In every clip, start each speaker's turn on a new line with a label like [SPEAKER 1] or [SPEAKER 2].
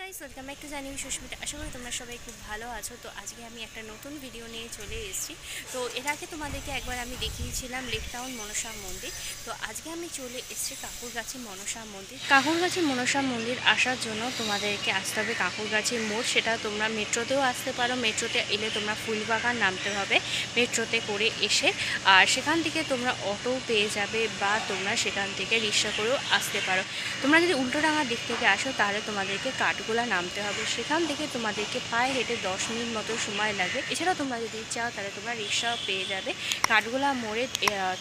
[SPEAKER 1] Guys welcome back to জানি সুস্মিতা। আশা করি তোমরা সবাই খুব ভালো আছো। তো আজকে আমি একটা নতুন ভিডিও নিয়ে চলে এসেছি। তো এর আগে তোমাদেরকে একবার আমি দেখিয়েছিলাম লেক টাউন মনসা মন্দির। তো আজকে আমি চলে এসেছি কাকুরগাছি মনসা মন্দির। কাকুরগাছি মনসা মন্দির আসার জন্য তোমাদেরকে আসতে হবে কাকুরগাছি মোড়। সেটা তোমরা মেট্রোতেও আসতে পারো, মেট্রোতে এলে তোমরা ফুলবাগান নামতে হবে মেট্রোতে করে এসে, আর সেখান থেকে তোমরা অটো পেয়ে যাবে বা তোমরা সেখান থেকে রিক্সা করেও আসতে পারো। তোমরা যদি উল্টোডাঙার দিক থেকে আসো তাহলে তোমাদেরকে কাঠগোলা নামতে হবে, সেখান থেকে তোমাদেরকে পায়ে হেঁটে 10 মিনিট মতো সময় লাগে। এছাড়াও তোমরা যদি চাও তাহলে তোমরা রিক্সাও পেয়ে যাবে কাঠগোলা মোড়ের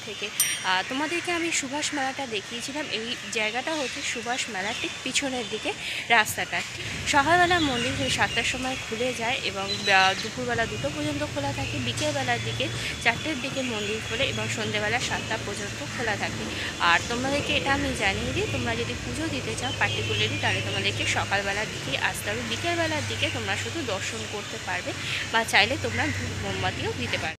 [SPEAKER 1] থেকে। তোমাদেরকে আমি সুভাষ মেলাটা দেখিয়েছিলাম। এই জায়গাটা হচ্ছে সুভাষ মেলার ঠিক পিছনের দিকে রাস্তাটা। সকালবেলা মন্দির 7টার সময় খুলে যায় এবং দুপুরবেলা 2টো পর্যন্ত খোলা থাকে। বিকেলবেলার দিকে 4টের দিকে মন্দির খোলে এবং সন্ধ্যেবেলা 7টা পর্যন্ত খোলা থাকে। আর তোমাদেরকে এটা আমি জানিয়ে দিই, তোমরা যদি পুজো দিতে চাও পার্টিকুলারলি তাহলে তোমাদেরকে সকালবেলার দিকে আসতে হবে। বিকেলবেলার দিকে তোমরা শুধু দর্শন করতে পারবে বা চাইলে তোমরা ধূপ মোমবাতিও দিতে পারবে।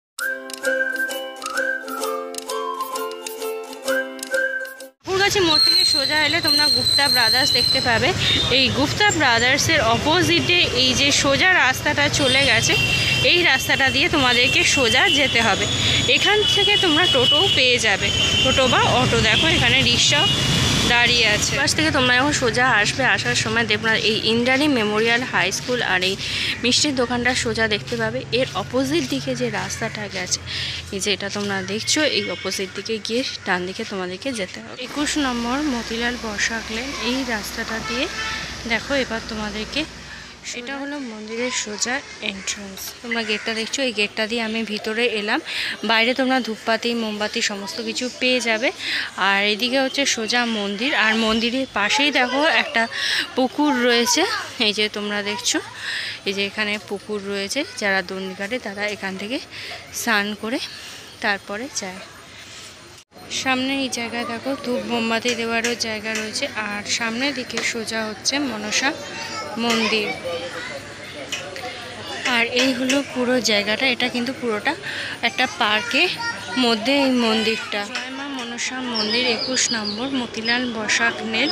[SPEAKER 1] কাকুরগাছি মোড় থেকে সোজা এলে তোমরা গুপ্তা ব্রাদার্স দেখতে পাবে। এই গুপ্তা ব্রাদার্সের অপোজিটে এই যে সোজা রাস্তাটা চলে গেছে, এই রাস্তাটা দিয়ে তোমাদেরকে সোজা যেতে হবে। এখান থেকে তোমরা টোটোও পেয়ে যাবে, টোটো বা অটো। দেখো এখানে রিক্সা দাঁড়িয়ে আছে। পাশ থেকে তোমরা যখন সোজা আসবে, আসার সময় তোমরা এই ইন্দ্রাণী মেমোরিয়াল হাই স্কুল আর এই মিষ্টির দোকানটা সোজা দেখতে পাবে। এর অপোজিট দিকে যে রাস্তাটা গেছে, এই যে এটা তোমরা দেখছো, এই অপোজিট দিকে গিয়ে ডান দিকে তোমাদেরকে যেতে হবে। 21 নম্বর মতিলাল বসাক লেন, এই রাস্তাটা দিয়ে দেখো। এবার তোমাদেরকে এটা হলো মন্দিরের সোজা এন্ট্রান্স। তোমরা গেটটা দেখছো, এই গেটটা দিয়ে আমি ভিতরে এলাম। বাইরে তোমরা ধূপপাতি মোমবাতি সমস্ত কিছু পেয়ে যাবে। আর এদিকে হচ্ছে সোজা মন্দির, আর মন্দিরের পাশেই দেখো একটা পুকুর রয়েছে। এই যে তোমরা দেখছো, এই যে এখানে পুকুর রয়েছে। যারা দণ্ডি কাটে তারা এখান থেকে স্নান করে তারপরে যায়। সামনে এই জায়গায় দেখো ধূপ মোমবাতি দেওয়ারও জায়গা রয়েছে। আর সামনের দিকে সোজা হচ্ছে মনসা মন্দির। আর এই হলো পুরো জায়গাটা। এটা কিন্তু পুরোটা একটা পার্কের মধ্যে এই মন্দিরটা। জয়মা মনসা মন্দির 21 নম্বর মতিলাল বসাক লেন।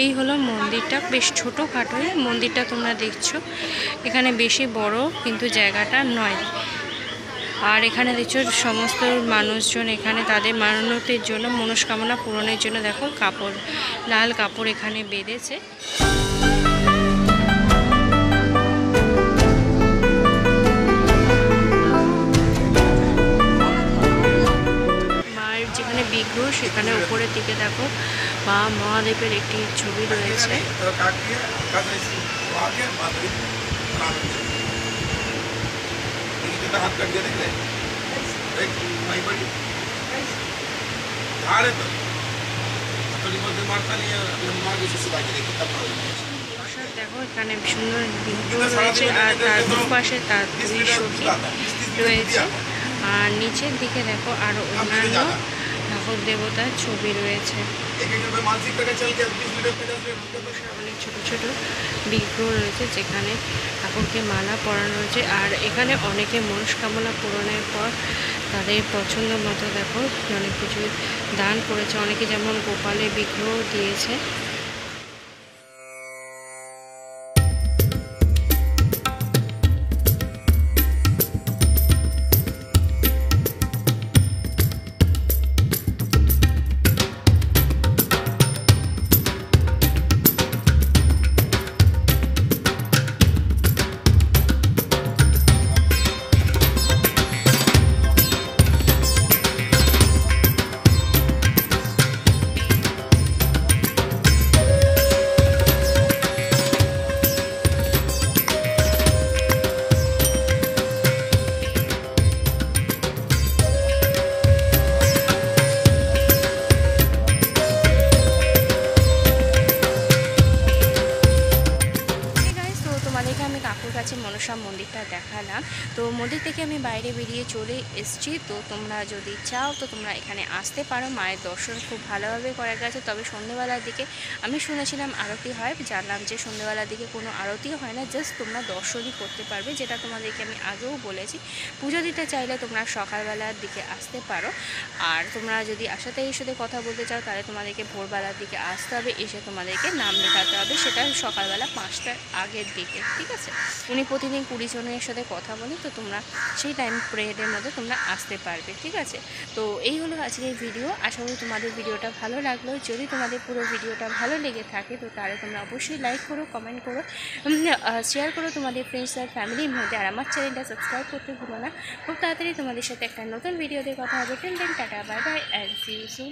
[SPEAKER 1] এই হলো মন্দিরটা, বেশ ছোটোখাটো মন্দিরটা তোমরা দেখছো। এখানে বেশি বড় কিন্তু জায়গাটা নয়। আর এখানে দেখছো সমস্ত মানুষজন এখানে তাদের মানতের জন্য, মনস্কামনা পূরণের জন্য দেখো কাপড়, লাল কাপড় এখানে বেঁধেছে। মায়ের যেখানে বিগ্রহ, সেখানে উপরের দিকে দেখো মা মহাদেবের একটি ছবি রয়েছে। हाथ कर दिया देख ले एक भाई बड़ी धारे तो थोड़ी बहुत मारता नहीं है। अभी हम आगे से सुबह के देखो तब देखो এখানে সুন্দর বিগ্রহ রয়েছে। আর তার দুপাশে তার দুই সখী রয়েছে। আর নিচের দিকে দেখো আরো অন্যান্য ঠাকুর দেবতার ছবি রয়েছে। অনেক ছোট ছোট বিগ্রহ রয়েছে যেখানে ঠাকুরকে মালা পরানো রয়েছে। আর এখানে অনেকে মনস্কামনা পূরণের পর তাদের পছন্দ মতো দেখো অনেক কিছু দান করেছে। অনেকে যেমন গোপালের বিগ্রহ দিয়েছে। কাকুর কাছে মনসা মন্দিরটা দেখালাম। তো মন্দির থেকে আমি বাইরে বেরিয়ে চলে এসেছি। তো তোমরা যদি চাও তো তোমরা এখানে আসতে পারো। মায়ের দর্শন খুব ভালোভাবে করা গেছে। তবে সন্ধ্যেবেলার দিকে আমি শুনেছিলাম আরতি হয়, জানলাম যে সন্ধ্যেবেলার দিকে কোনো আরতিও হয় না, জাস্ট তোমরা দর্শনই করতে পারবে, যেটা তোমাদেরকে আমি আগেও বলেছি। পুজো দিতে চাইলে তোমরা সকালবেলার দিকে আসতে পারো। আর তোমরা যদি আশাতেই সাথে কথা বলতে চাও তাহলে তোমাদেরকে ভোরবেলার দিকে আসতে হবে, এসে তোমাদেরকে নাম লেখাতে হবে, সেটা সকালবেলা 5টার আগের দিকে, ঠিক আছে। উনি প্রতিদিন 20 জনের সাথে কথা বলেন, তো তোমরা সেই টাইম পিরিয়ডের মধ্যে তোমরা আসতে পারবে, ঠিক আছে। তো এই হলো আজকের ভিডিও। আশা করি তোমাদের ভিডিওটা ভালো লাগলো। যদি তোমাদের পুরো ভিডিওটা ভালো লেগে থাকে তো তাহলে তোমরা অবশ্যই লাইক করো, কমেন্ট করো, শেয়ার করো তোমাদের ফ্রেন্ডস আর ফ্যামিলির মধ্যে। আর আমার চ্যানেলটা সাবস্ক্রাইব করতে ভুলো না। খুব তাড়াতাড়ি তোমাদের সাথে একটা নতুন ভিডিওতে কথা হবে। Till then tata, bye bye and see you soon.